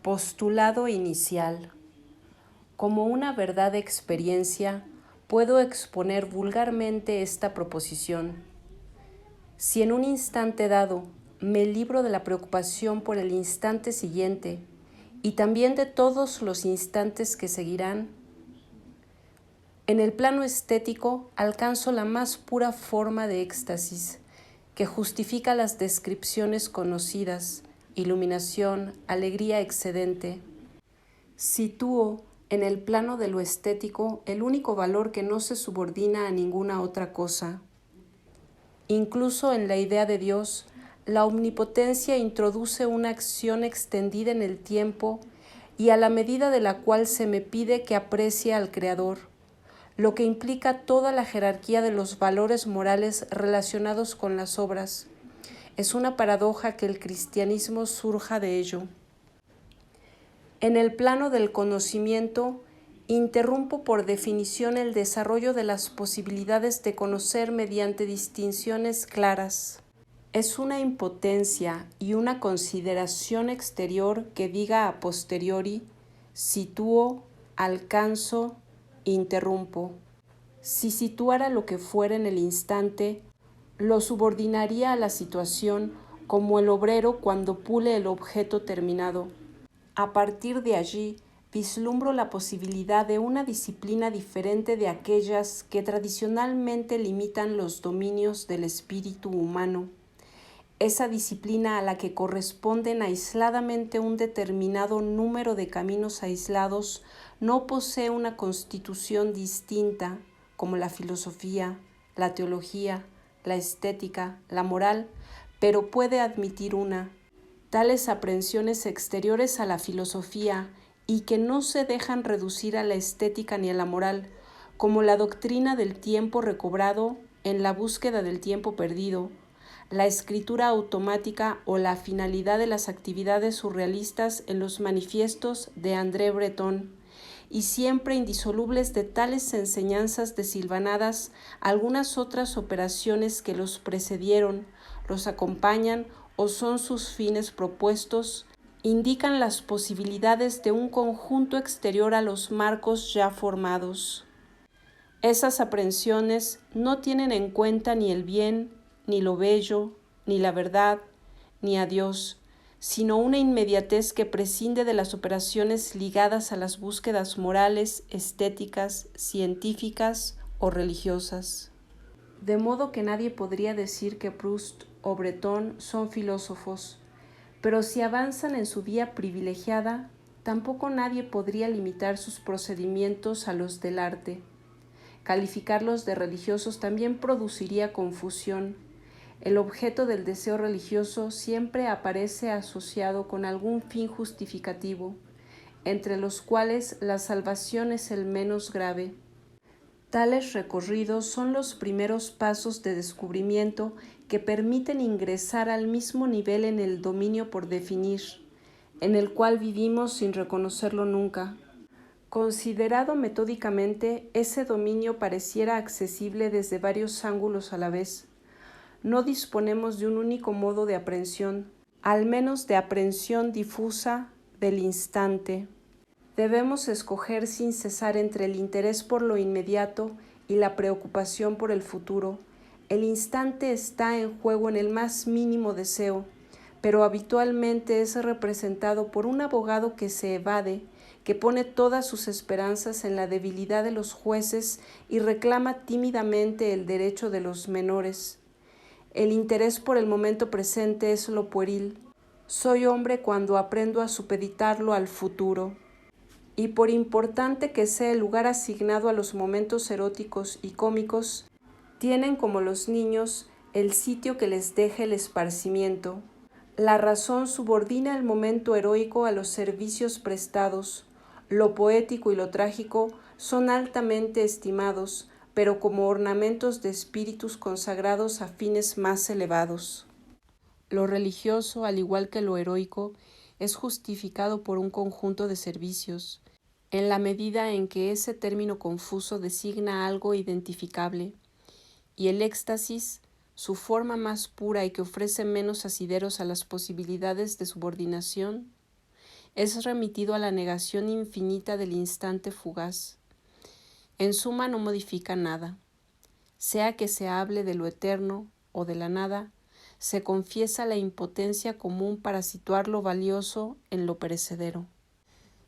Postulado inicial. Como una verdad de experiencia, puedo exponer vulgarmente esta proposición. Si en un instante dado me libro de la preocupación por el instante siguiente y también de todos los instantes que seguirán, en el plano estético alcanzo la más pura forma de éxtasis que justifica las descripciones conocidas, iluminación, alegría excedente. Sitúo en el plano de lo estético el único valor que no se subordina a ninguna otra cosa. Incluso en la idea de Dios, la omnipotencia introduce una acción extendida en el tiempo y a la medida de la cual se me pide que aprecie al Creador, lo que implica toda la jerarquía de los valores morales relacionados con las obras. Es una paradoja que el cristianismo surja de ello. En el plano del conocimiento, interrumpo por definición el desarrollo de las posibilidades de conocer mediante distinciones claras. Es una impotencia y una consideración exterior que diga a posteriori, sitúo, alcanzo, interrumpo. Si situara lo que fuera en el instante, lo subordinaría a la situación como el obrero cuando pule el objeto terminado. A partir de allí, vislumbro la posibilidad de una disciplina diferente de aquellas que tradicionalmente limitan los dominios del espíritu humano. Esa disciplina a la que corresponden aisladamente un determinado número de caminos aislados no posee una constitución distinta como la filosofía, la teología, la estética, la moral, pero puede admitir una. Tales aprehensiones exteriores a la filosofía y que no se dejan reducir a la estética ni a la moral, como la doctrina del tiempo recobrado en la búsqueda del tiempo perdido, la escritura automática o la finalidad de las actividades surrealistas en los manifiestos de André Breton, y siempre indisolubles de tales enseñanzas desilvanadas algunas otras operaciones que los precedieron, los acompañan o son sus fines propuestos, indican las posibilidades de un conjunto exterior a los marcos ya formados. Esas aprehensiones no tienen en cuenta ni el bien, ni lo bello, ni la verdad, ni a Dios, sino una inmediatez que prescinde de las operaciones ligadas a las búsquedas morales, estéticas, científicas o religiosas. De modo que nadie podría decir que Proust o Breton son filósofos, pero si avanzan en su vía privilegiada, tampoco nadie podría limitar sus procedimientos a los del arte. Calificarlos de religiosos también produciría confusión. El objeto del deseo religioso siempre aparece asociado con algún fin justificativo, entre los cuales la salvación es el menos grave. Tales recorridos son los primeros pasos de descubrimiento que permiten ingresar al mismo nivel en el dominio por definir, en el cual vivimos sin reconocerlo nunca. Considerado metódicamente, ese dominio pareciera accesible desde varios ángulos a la vez. No disponemos de un único modo de aprehensión, al menos de aprehensión difusa del instante. Debemos escoger sin cesar entre el interés por lo inmediato y la preocupación por el futuro. El instante está en juego en el más mínimo deseo, pero habitualmente es representado por un abogado que se evade, que pone todas sus esperanzas en la debilidad de los jueces y reclama tímidamente el derecho de los menores. El interés por el momento presente es lo pueril. Soy hombre cuando aprendo a supeditarlo al futuro. Y por importante que sea el lugar asignado a los momentos eróticos y cómicos, tienen como los niños el sitio que les deje el esparcimiento. La razón subordina el momento heroico a los servicios prestados. Lo poético y lo trágico son altamente estimados, pero como ornamentos de espíritus consagrados a fines más elevados. Lo religioso, al igual que lo heroico, es justificado por un conjunto de servicios, en la medida en que ese término confuso designa algo identificable, y el éxtasis, su forma más pura y que ofrece menos asideros a las posibilidades de subordinación, es remitido a la negación infinita del instante fugaz. En suma, no modifica nada. Sea que se hable de lo eterno o de la nada, se confiesa la impotencia común para situar lo valioso en lo perecedero.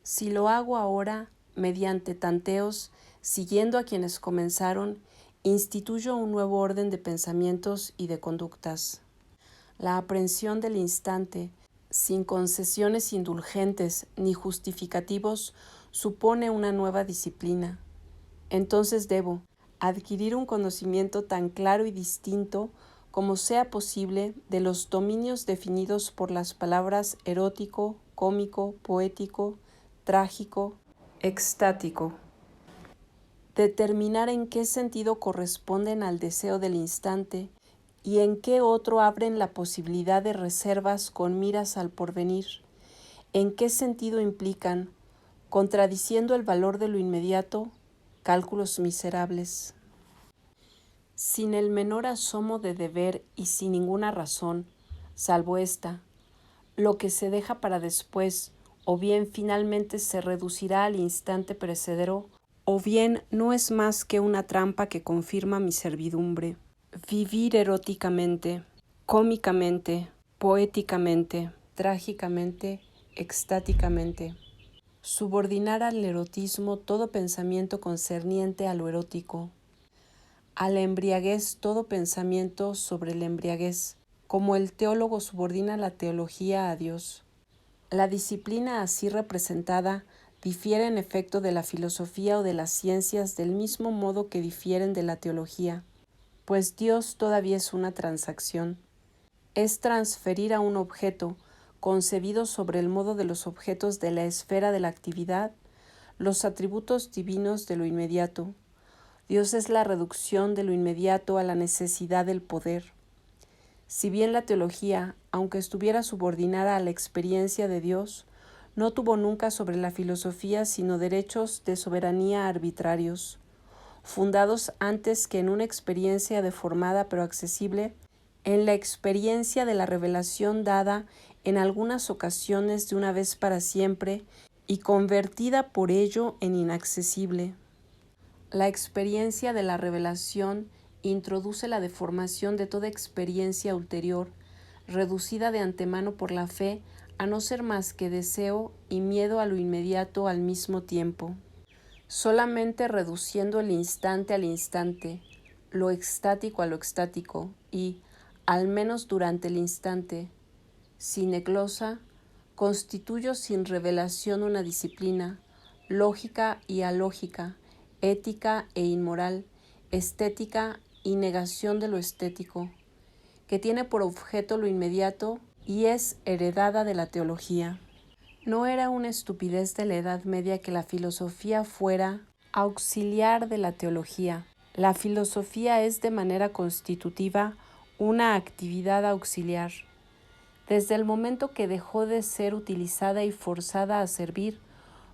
Si lo hago ahora, mediante tanteos, siguiendo a quienes comenzaron, instituyo un nuevo orden de pensamientos y de conductas. La aprehensión del instante, sin concesiones indulgentes ni justificativos, supone una nueva disciplina. Entonces debo adquirir un conocimiento tan claro y distinto como sea posible de los dominios definidos por las palabras erótico, cómico, poético, trágico, extático. Determinar en qué sentido corresponden al deseo del instante y en qué otro abren la posibilidad de reservas con miras al porvenir, en qué sentido implican, contradiciendo el valor de lo inmediato, cálculos miserables. Sin el menor asomo de deber y sin ninguna razón, salvo esta, lo que se deja para después, o bien finalmente se reducirá al instante perecedero, o bien no es más que una trampa que confirma mi servidumbre. Vivir eróticamente, cómicamente, poéticamente, trágicamente, extáticamente. Subordinar al erotismo todo pensamiento concerniente a lo erótico. A la embriaguez todo pensamiento sobre la embriaguez, como el teólogo subordina la teología a Dios. La disciplina así representada difiere en efecto de la filosofía o de las ciencias del mismo modo que difieren de la teología, pues Dios todavía es una transacción. Es transferir a un objeto, concebido sobre el modo de los objetos de la esfera de la actividad, los atributos divinos de lo inmediato. Dios es la reducción de lo inmediato a la necesidad del poder. Si bien la teología, aunque estuviera subordinada a la experiencia de Dios, no tuvo nunca sobre la filosofía sino derechos de soberanía arbitrarios, fundados antes que en una experiencia deformada pero accesible, en la experiencia de la revelación dada en algunas ocasiones de una vez para siempre y convertida por ello en inaccesible. La experiencia de la revelación introduce la deformación de toda experiencia ulterior, reducida de antemano por la fe a no ser más que deseo y miedo a lo inmediato al mismo tiempo. Solamente reduciendo el instante al instante, lo extático a lo extático y, al menos durante el instante, sin eglosa, constituyo sin revelación una disciplina, lógica y alógica, ética e inmoral, estética y negación de lo estético, que tiene por objeto lo inmediato y es heredada de la teología. No era una estupidez de la Edad Media que la filosofía fuera auxiliar de la teología. La filosofía es de manera constitutiva una actividad auxiliar. Desde el momento que dejó de ser utilizada y forzada a servir,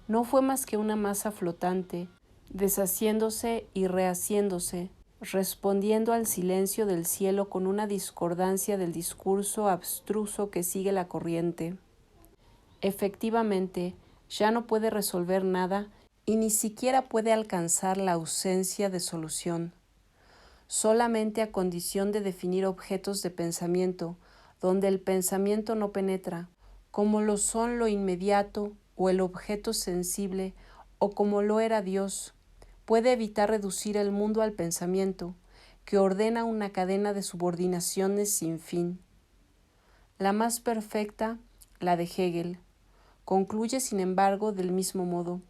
no fue más que una masa flotante, deshaciéndose y rehaciéndose, respondiendo al silencio del cielo con una discordancia del discurso abstruso que sigue la corriente. Efectivamente, ya no puede resolver nada y ni siquiera puede alcanzar la ausencia de solución. Solamente a condición de definir objetos de pensamiento, donde el pensamiento no penetra, como lo son lo inmediato o el objeto sensible, o como lo era Dios, puede evitar reducir el mundo al pensamiento, que ordena una cadena de subordinaciones sin fin. La más perfecta, la de Hegel, concluye sin embargo del mismo modo,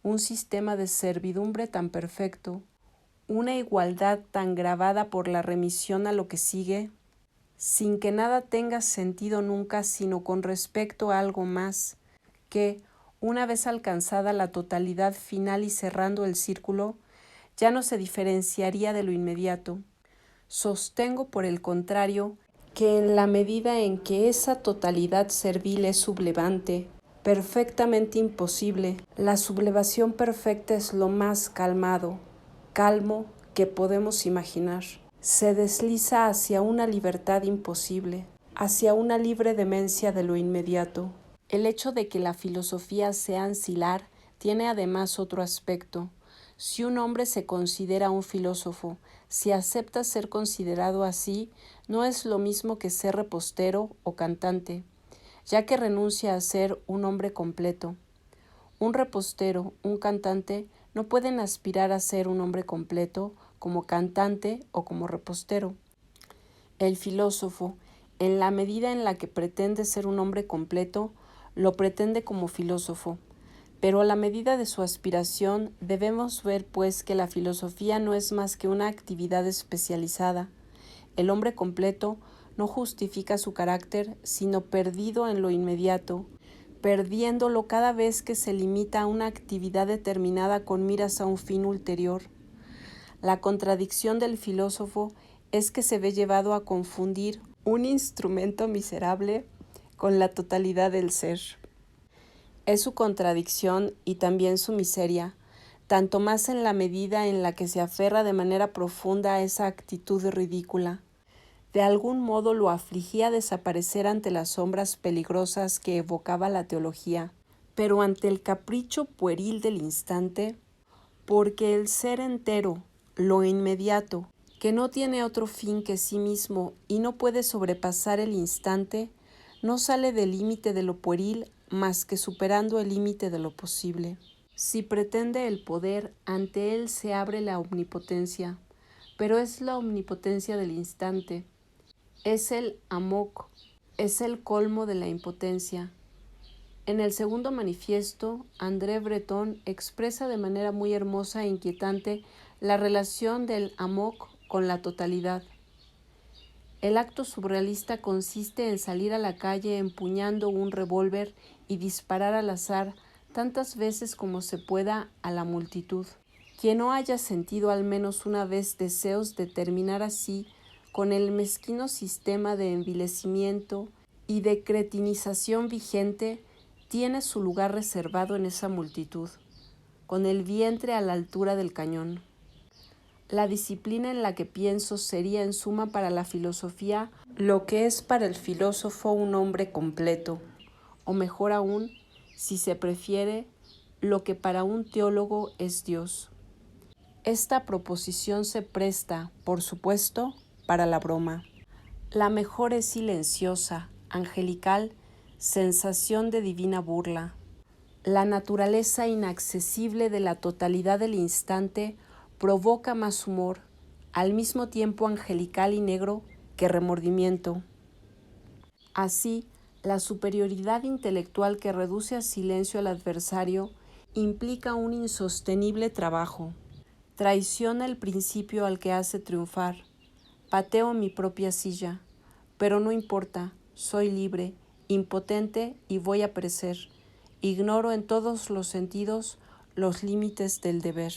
un sistema de servidumbre tan perfecto, una igualdad tan grabada por la remisión a lo que sigue, sin que nada tenga sentido nunca sino con respecto a algo más, que, una vez alcanzada la totalidad final y cerrando el círculo, ya no se diferenciaría de lo inmediato. Sostengo, por el contrario, que en la medida en que esa totalidad servil es sublevante, perfectamente imposible, la sublevación perfecta es lo más calmo que podemos imaginar. Se desliza hacia una libertad imposible, hacia una libre demencia de lo inmediato. El hecho de que la filosofía sea ancilar tiene además otro aspecto. Si un hombre se considera un filósofo, si acepta ser considerado así, no es lo mismo que ser repostero o cantante, ya que renuncia a ser un hombre completo. Un repostero, un cantante, no pueden aspirar a ser un hombre completo como cantante o como repostero. El filósofo, en la medida en la que pretende ser un hombre completo, lo pretende como filósofo. Pero a la medida de su aspiración debemos ver pues que la filosofía no es más que una actividad especializada. El hombre completo no justifica su carácter, sino perdido en lo inmediato, perdiéndolo cada vez que se limita a una actividad determinada con miras a un fin ulterior. La contradicción del filósofo es que se ve llevado a confundir un instrumento miserable con la totalidad del ser. Es su contradicción y también su miseria, tanto más en la medida en la que se aferra de manera profunda a esa actitud ridícula. De algún modo lo afligía desaparecer ante las sombras peligrosas que evocaba la teología, pero ante el capricho pueril del instante, porque el ser entero, lo inmediato, que no tiene otro fin que sí mismo y no puede sobrepasar el instante, no sale del límite de lo pueril más que superando el límite de lo posible. Si pretende el poder, ante él se abre la omnipotencia, pero es la omnipotencia del instante. Es el amok, es el colmo de la impotencia. En el segundo manifiesto, André Breton expresa de manera muy hermosa e inquietante la relación del amok con la totalidad. El acto surrealista consiste en salir a la calle empuñando un revólver y disparar al azar tantas veces como se pueda a la multitud. Quien no haya sentido al menos una vez deseos de terminar así con el mezquino sistema de envilecimiento y de cretinización vigente, tiene su lugar reservado en esa multitud, con el vientre a la altura del cañón. La disciplina en la que pienso sería en suma para la filosofía lo que es para el filósofo un hombre completo, o mejor aún, si se prefiere, lo que para un teólogo es Dios. Esta proposición se presta, por supuesto, para la broma. La mejor es silenciosa, angelical, sensación de divina burla. La naturaleza inaccesible de la totalidad del instante provoca más humor, al mismo tiempo angelical y negro, que remordimiento. Así, la superioridad intelectual que reduce a silencio al adversario implica un insostenible trabajo. Traiciona el principio al que hace triunfar. Pateo mi propia silla, pero no importa, soy libre, impotente y voy a perecer. Ignoro en todos los sentidos los límites del deber.